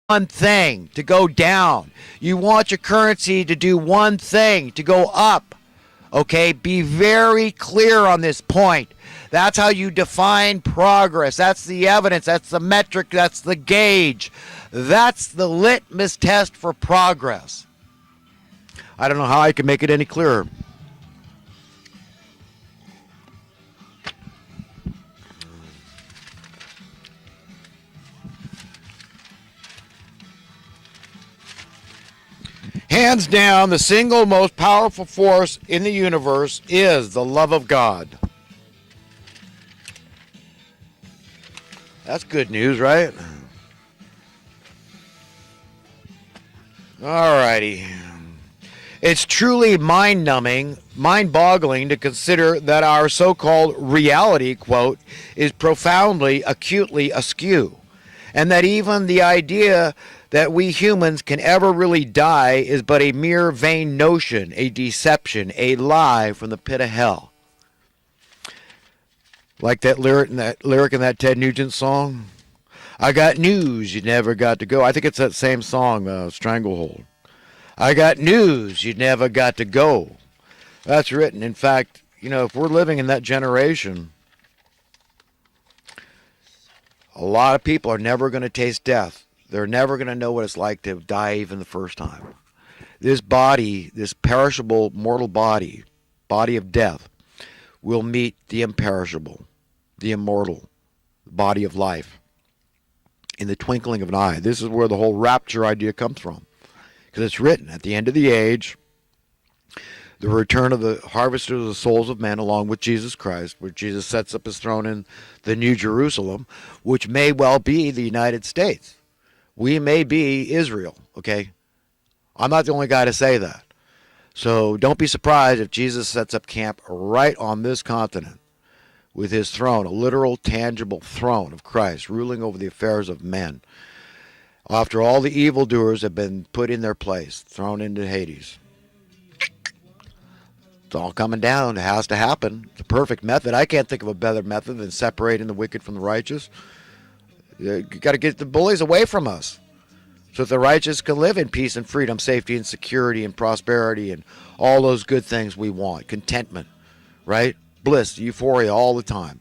one thing, to go down. You want your currency to do one thing, to go up. Okay, be very clear on this point. That's how you define progress. That's the evidence. That's the metric. That's the gauge. That's the litmus test for progress. I don't know how I can make it any clearer. Hands down, the single most powerful force in the universe is the love of God. That's good news, right? Alrighty. It's truly mind-numbing, mind-boggling to consider that our so-called reality, quote, is profoundly, acutely askew. And that even the idea that we humans can ever really die is but a mere vain notion, a deception, a lie from the pit of hell. Like that lyric in that Ted Nugent song. I got news you never got to go. I think it's that same song, Stranglehold. I got news you never got to go. That's written. In fact, if we're living in that generation, a lot of people are never going to taste death. They're never going to know what it's like to die even the first time. This body, this perishable, mortal body of death, will meet the imperishable, the immortal body of life in the twinkling of an eye. This is where the whole rapture idea comes from. Because it's written, at the end of the age, the return of the harvester of the souls of men along with Jesus Christ, where Jesus sets up his throne in the New Jerusalem, which may well be the United States. We may be Israel, okay? I'm not the only guy to say that. So don't be surprised if Jesus sets up camp right on this continent with his throne, a literal, tangible throne of Christ, ruling over the affairs of men. After all the evildoers have been put in their place, thrown into Hades. It's all coming down. It has to happen. It's a perfect method. I can't think of a better method than separating the wicked from the righteous. You got to get the bullies away from us so that the righteous can live in peace and freedom, safety and security and prosperity and all those good things we want. Contentment, right? Bliss, euphoria all the time.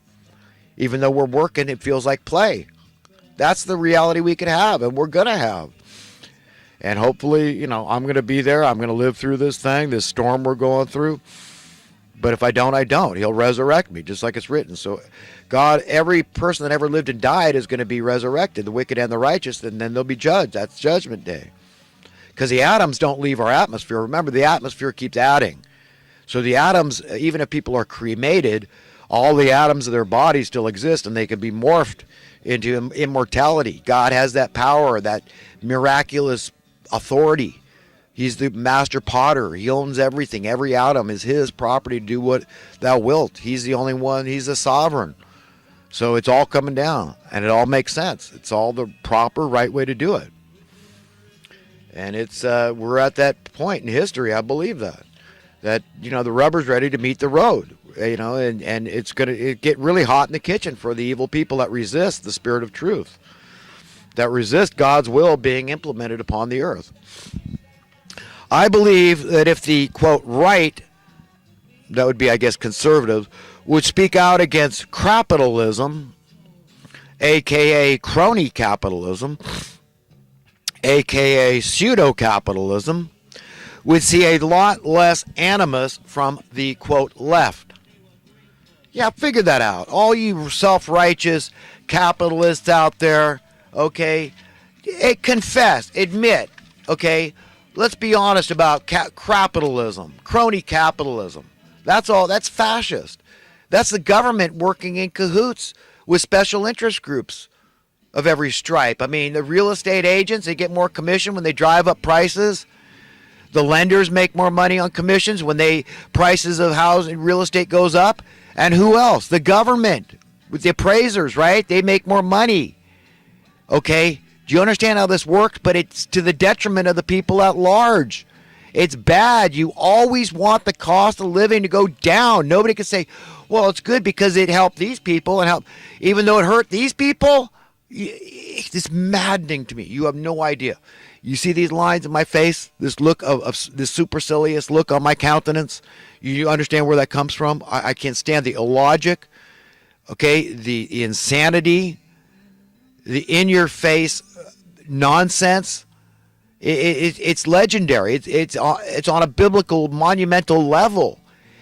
Even though we're working, it feels like play. That's the reality we can have and we're going to have. And hopefully, I'm going to be there. I'm going to live through this thing, this storm we're going through. But if I don't, I don't. He'll resurrect me, just like it's written. So God, every person that ever lived and died is going to be resurrected, the wicked and the righteous, and then they'll be judged. That's Judgment Day. Because the atoms don't leave our atmosphere. Remember, the atmosphere keeps adding. So the atoms, even if people are cremated, all the atoms of their body still exist, and they can be morphed into immortality. God has that power, that miraculous authority. He's the master potter. He owns everything. Every atom is his property to do what thou wilt. He's the only one. He's the sovereign. So it's all coming down, and it all makes sense. It's all the proper, right way to do it. And it's we're at that point in history, I believe that the rubber's ready to meet the road. And it's going to get really hot in the kitchen for the evil people that resist the spirit of truth, that resist God's will being implemented upon the earth. I believe that if the, quote, right, that would be, I guess, conservative, would speak out against capitalism, a.k.a. crony capitalism, a.k.a. pseudo-capitalism, would see a lot less animus from the, quote, left. Yeah, figure that out. All you self-righteous capitalists out there, okay, confess, admit, okay, let's be honest about capitalism, crony capitalism. That's all. That's fascist. That's the government working in cahoots with special interest groups of every stripe. I mean, the real estate agents, they get more commission when they drive up prices. The lenders make more money on commissions when prices of housing, real estate goes up. And who else? The government with the appraisers, right? They make more money. Okay? Do you understand how this works? But it's to the detriment of the people at large. It's bad. You always want the cost of living to go down. Nobody can say, well, it's good because it helped these people and helped, even though it hurt these people. It's maddening to me. You have no idea. You see these lines in my face, this look of this supercilious look on my countenance. You understand where that comes from? I can't stand the illogic, okay, the insanity, the in-your-face nonsense. It's legendary. It's on a biblical, monumental level.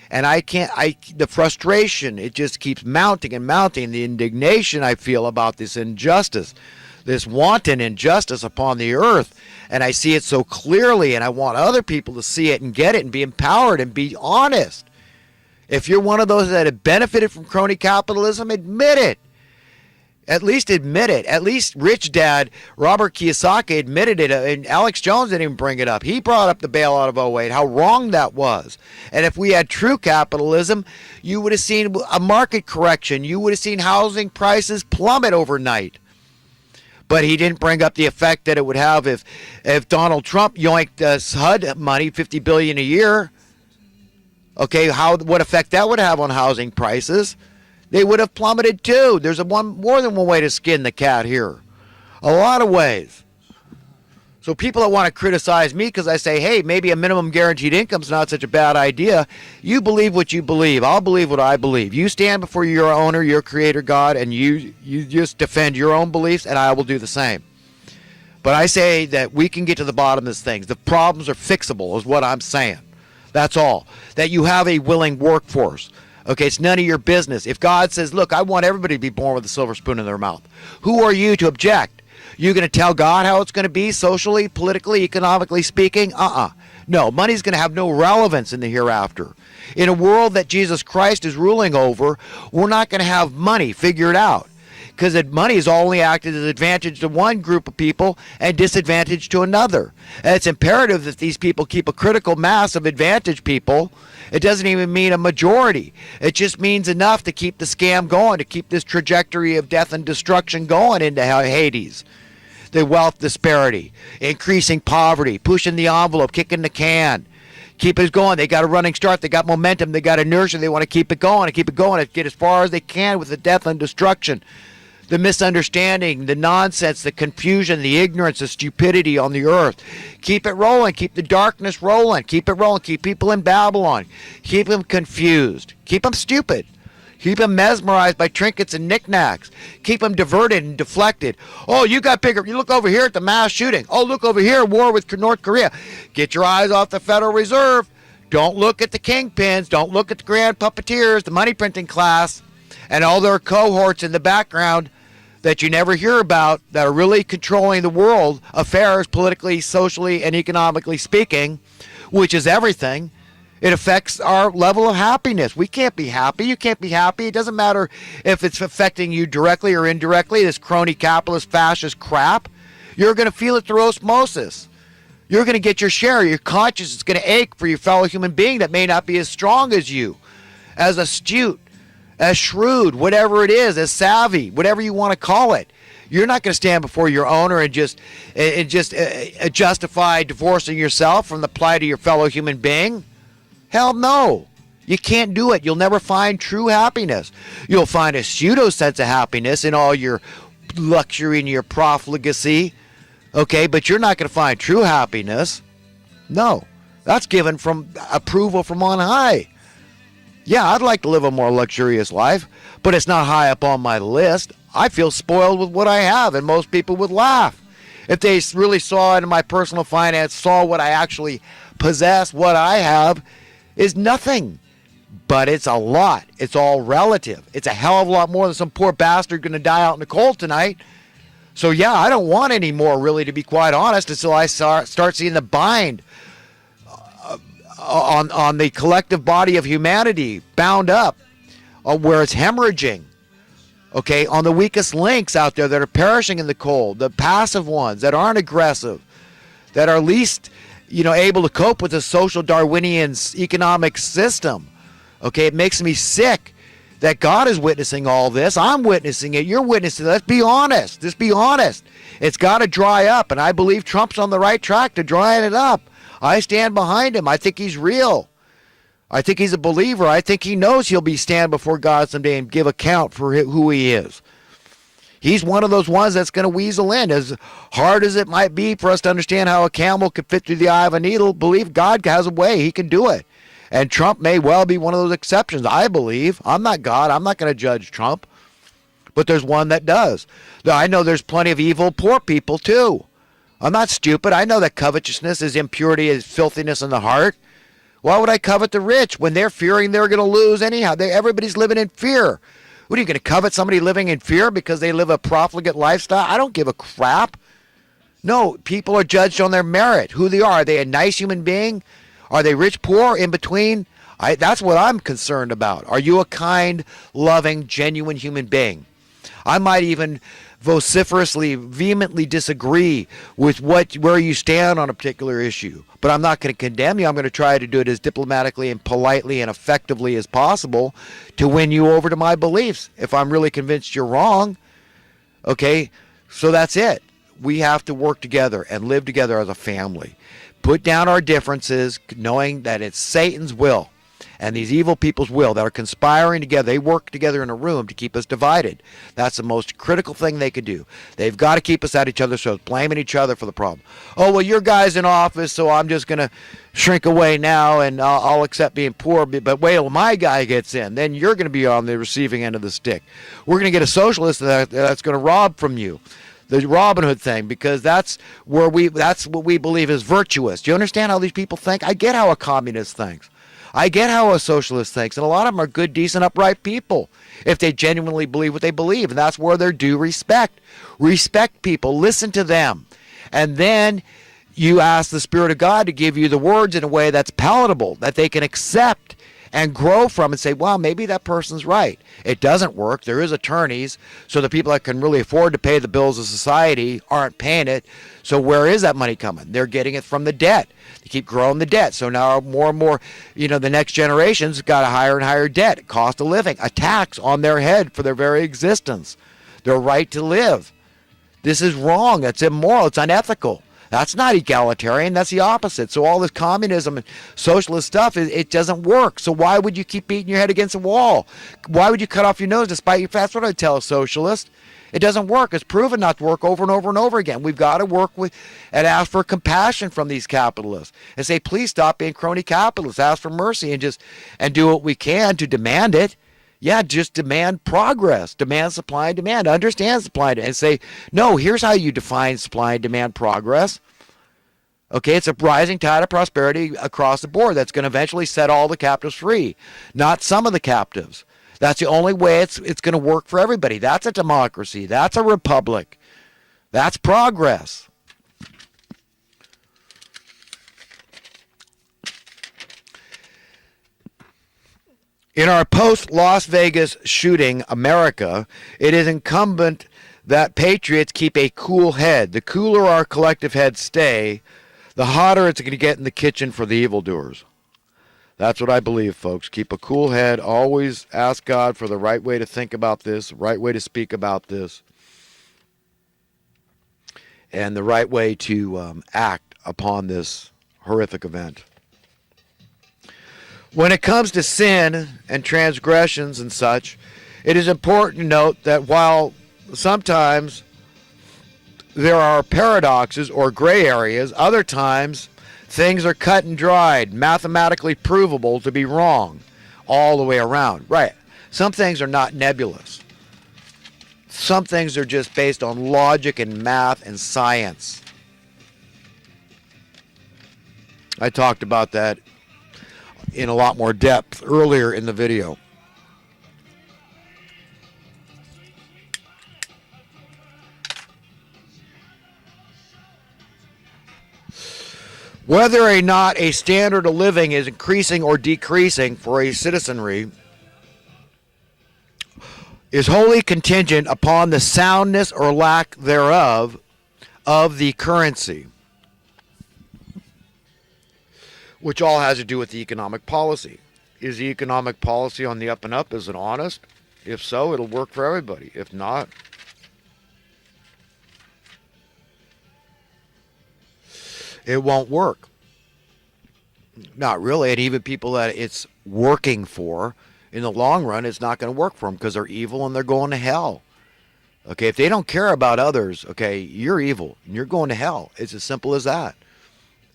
And the frustration, it just keeps mounting and mounting. The indignation I feel about this injustice, this wanton injustice upon the earth. And I see it so clearly, and I want other people to see it and get it and be empowered and be honest. If you're one of those that have benefited from crony capitalism, admit it. At least admit it. At least Rich Dad Robert Kiyosaki admitted it, and Alex Jones didn't even bring it up. He brought up the bailout of '08, how wrong that was. And if we had true capitalism, you would have seen a market correction. You would have seen housing prices plummet overnight. But he didn't bring up the effect that it would have if Donald Trump yoinked HUD money, $50 billion a year. Okay, what effect that would have on housing prices? They would have plummeted too. There's more than one way to skin the cat here. A lot of ways. So people that want to criticize me because I say, hey, maybe a minimum guaranteed income is not such a bad idea. You believe what you believe. I'll believe what I believe. You stand before your owner, your creator God, and you just defend your own beliefs, and I will do the same. But I say that we can get to the bottom of this thing. The problems are fixable is what I'm saying. That's all. That you have a willing workforce. Okay, it's none of your business. If God says, look, I want everybody to be born with a silver spoon in their mouth, who are you to object? You going to tell God how it's going to be socially, politically, economically speaking? No, money's going to have no relevance in the hereafter. In a world that Jesus Christ is ruling over, we're not going to have money figured out because money is only acted as advantage to one group of people and disadvantage to another. And it's imperative that these people keep a critical mass of advantage people. It doesn't even mean a majority. It just means enough to keep the scam going, to keep this trajectory of death and destruction going into Hades. The wealth disparity, increasing poverty, pushing the envelope, kicking the can. Keep it going. They got a running start. They got momentum. They got inertia. They want to keep it going and get as far as they can with the death and destruction. The misunderstanding, the nonsense, the confusion, the ignorance, the stupidity on the earth. Keep it rolling. Keep the darkness rolling. Keep it rolling. Keep people in Babylon. Keep them confused. Keep them stupid. Keep them mesmerized by trinkets and knickknacks. Keep them diverted and deflected. Oh, you got bigger. You look over here at the mass shooting. Oh, look over here, war with North Korea. Get your eyes off the Federal Reserve. Don't look at the kingpins. Don't look at the grand puppeteers, the money printing class, and all their cohorts in the background that you never hear about that are really controlling the world affairs politically, socially, and economically speaking, which is everything. It affects our level of happiness. We can't be happy. You can't be happy. It doesn't matter if it's affecting you directly or indirectly, this crony capitalist fascist crap. You're going to feel it through osmosis. You're going to get your share. Your conscience is going to ache for your fellow human being that may not be as strong as you, as astute, as shrewd, whatever it is, as savvy, whatever you want to call it. You're not going to stand before your owner and just justify divorcing yourself from the plight of your fellow human being. Hell no. You can't do it. You'll never find true happiness. You'll find a pseudo sense of happiness in all your luxury and your profligacy. Okay, but you're not going to find true happiness. No. That's given from approval from on high. Yeah, I'd like to live a more luxurious life, but it's not high up on my list. I feel spoiled with what I have, and most people would laugh. If they really saw into my personal finance, saw what I actually possess, what I have is nothing. But it's a lot. It's all relative. It's a hell of a lot more than some poor bastard going to die out in the cold tonight. So yeah, I don't want any more, really, to be quite honest, until I start seeing the bind on the collective body of humanity bound up where it's hemorrhaging. Okay, on the weakest links out there that are perishing in the cold, the passive ones that aren't aggressive, that are least, able to cope with the social Darwinian economic system. Okay, it makes me sick that God is witnessing all this. I'm witnessing it. You're witnessing it. Let's be honest. Just be honest. It's got to dry up, and I believe Trump's on the right track to drying it up. I stand behind him. I think he's real. I think he's a believer. I think he knows he'll stand before God someday and give account for who he is. He's one of those ones that's going to weasel in. As hard as it might be for us to understand how a camel could fit through the eye of a needle, believe God has a way. He can do it. And Trump may well be one of those exceptions, I believe. I'm not God. I'm not going to judge Trump. But there's one that does. I know there's plenty of evil poor people, too. I'm not stupid. I know that covetousness is impurity, is filthiness in the heart. Why would I covet the rich when they're fearing they're going to lose anyhow? Everybody's living in fear. What are you going to covet somebody living in fear because they live a profligate lifestyle? I don't give a crap. No, people are judged on their merit, who they are. Are they a nice human being? Are they rich, poor, in between? That's what I'm concerned about. Are you a kind, loving, genuine human being? I might even vociferously, vehemently disagree with where you stand on a particular issue. But I'm not going to condemn you. I'm going to try to do it as diplomatically and politely and effectively as possible to win you over to my beliefs. If I'm really convinced you're wrong, okay, so that's it. We have to work together and live together as a family. Put down our differences, knowing that it's Satan's will and these evil people's will that are conspiring together. They work together in a room to keep us divided. That's the most critical thing they could do. They've got to keep us at each other's throats, blaming each other for the problem. Oh, well, your guy's in office, so I'm just going to shrink away now and I'll accept being poor. But wait till my guy gets in. Then you're going to be on the receiving end of the stick. We're going to get a socialist that's going to rob from you. The Robin Hood thing, because that's what we believe is virtuous. Do you understand how these people think? I get how a communist thinks. I get how a socialist thinks, and a lot of them are good, decent, upright people if they genuinely believe what they believe, and that's where they're due respect. Respect people, listen to them, and then you ask the Spirit of God to give you the words in a way that's palatable, that they can accept and grow from and say, well, maybe that person's right. It doesn't work. There is attorneys, so the people that can really afford to pay the bills of society aren't paying it. So where is that money coming? They're getting it from the debt. They keep growing the debt. So now more and more, the next generation's got a higher and higher debt, cost of living, a tax on their head for their very existence, their right to live. This is wrong. That's immoral. It's unethical. That's not egalitarian. That's the opposite. So all this communism and socialist stuff, it doesn't work. So why would you keep beating your head against a wall? Why would you cut off your nose despite your fast? That's what I tell a socialist. It doesn't work. It's proven not to work over and over and over again. We've got to work with and ask for compassion from these capitalists and say, please stop being crony capitalists. Ask for mercy and do what we can to demand it. Yeah, just demand progress, demand supply and demand, understand supply and demand, and say, no, here's how you define supply and demand progress. Okay, it's a rising tide of prosperity across the board that's going to eventually set all the captives free, not some of the captives. That's the only way it's going to work for everybody. That's a democracy. That's a republic. That's progress. In our post-Las Vegas shooting America, it is incumbent that patriots keep a cool head. The cooler our collective heads stay, the hotter it's going to get in the kitchen for the evildoers. That's what I believe, folks. Keep a cool head. Always ask God for the right way to think about this, the right way to speak about this, and the right way to act upon this horrific event. When it comes to sin and transgressions and such, it is important to note that while sometimes there are paradoxes or gray areas, other times things are cut and dried, mathematically provable to be wrong all the way around. Right. Some things are not nebulous. Some things are just based on logic and math and science. I talked about that in a lot more depth earlier in the video. Whether or not a standard of living is increasing or decreasing for a citizenry is wholly contingent upon the soundness or lack thereof of the currency, which all has to do with the economic policy. Is the economic policy on the up and up? Is it honest? If so, it'll work for everybody. If not, it won't work. Not really. And even people that it's working for, in the long run, it's not going to work for them because they're evil and they're going to hell. Okay, if they don't care about others, okay, you're evil and you're going to hell. It's as simple as that.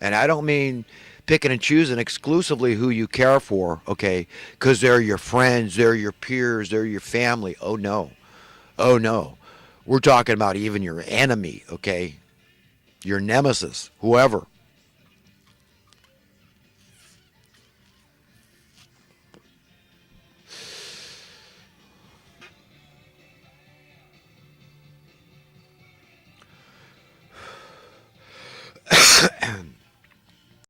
And I don't mean picking and choosing exclusively who you care for, okay, because they're your friends, they're your peers, they're your family. Oh, no. Oh, no. We're talking about even your enemy, okay, your nemesis, whoever.